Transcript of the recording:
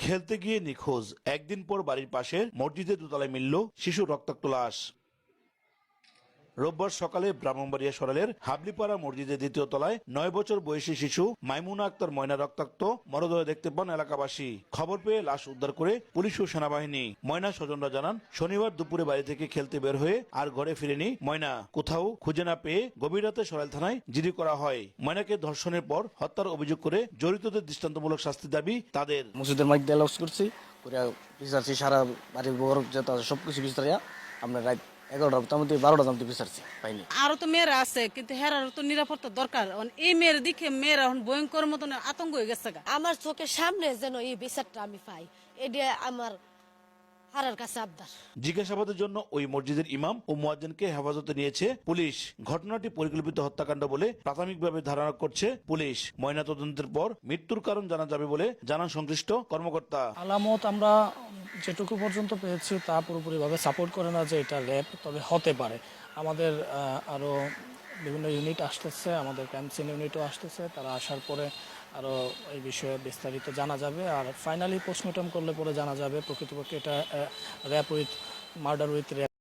খেলতে গিয়ে নিখোঁজ, একদিন পর বাড়ির পাশের মসজিদের দোতলায় মিলল শিশুর রক্তাক্ত লাশ। রোববার সকালে ব্রাহ্মণবাড়িয়া সরাইলের হাবলিপাড়া মসজিদের দ্বিতীয় তলায় 9 বছর বয়সী শিশু মাইমুনা আক্তার ময়না রক্তাক্ত মরদেহ দেখতে পান এলাকাবাসী। খবর পেয়ে লাশ উদ্ধার করে পুলিশ ও সেনাবাহিনী। ময়না স্বজনরা জানান, শনিবার দুপুরে বাড়ি থেকে খেলতে বের হয়ে আর ঘরে ফিরেনি ময়না। কোথাও খুঁজে না পেয়ে গভীর রাতে সরাইল থানায় জিডি করা হয়। ময়নাকে ধর্ষণের পর হত্যার অভিযোগ করে জড়িতদের দৃষ্টান্তমূলক শাস্তি দাবি তাদের। মসজিদের মধ্যে লস করছি বিচারছি, সারা বাড়ির বড় যত সবকিছু বিচারিয়া আমরা রাত 11টার মধ্যে 12টার মধ্যে বিচারছি, পাইনি। আরো তো মেয়েরা আছে, কিন্তু হেরার তো নিরাপত্তা দরকার। এই মেয়ের দিকে মেয়েরা এখন ভয়ঙ্কর মতন আতঙ্ক হয়ে গেছে। আমার চোখের সামনে যেন এই বিচারটা আমি পাই, এটা আমার হারার কাছে আবদার। জিজ্ঞাসাবাদের জন্য ওই মসজিদের ইমাম ও মুয়াজ্জিনকে হেফাজতে নিয়েছে পুলিশ। ঘটনাটি পরিকল্পিত হত্যাকাণ্ড বলে প্রাথমিকভাবে ধারণা করছে পুলিশ। ময়নাতদন্তের পর মৃত্যুর কারণ জানা যাবে বলে জানান সংশ্লিষ্ট কর্মকর্তা। আলামত আমরা যেটুকু পর্যন্ত পেয়েছি তা পুরোপুরিভাবে সাপোর্ট করে না যে এটা র্যাপ, তবে হতে পারে। আমাদের আরও বিভিন্ন ইউনিট আসতেছে, আমাদের ক্যাম্পসিন ইউনিটও আসতেছে। তারা আসার পরে আরও এই বিষয়ে বিস্তারিত জানা যাবে। আর ফাইনালি পোস্টমর্টম করলে পরে জানা যাবে প্রকৃতপক্ষে এটা rape with murder with rap.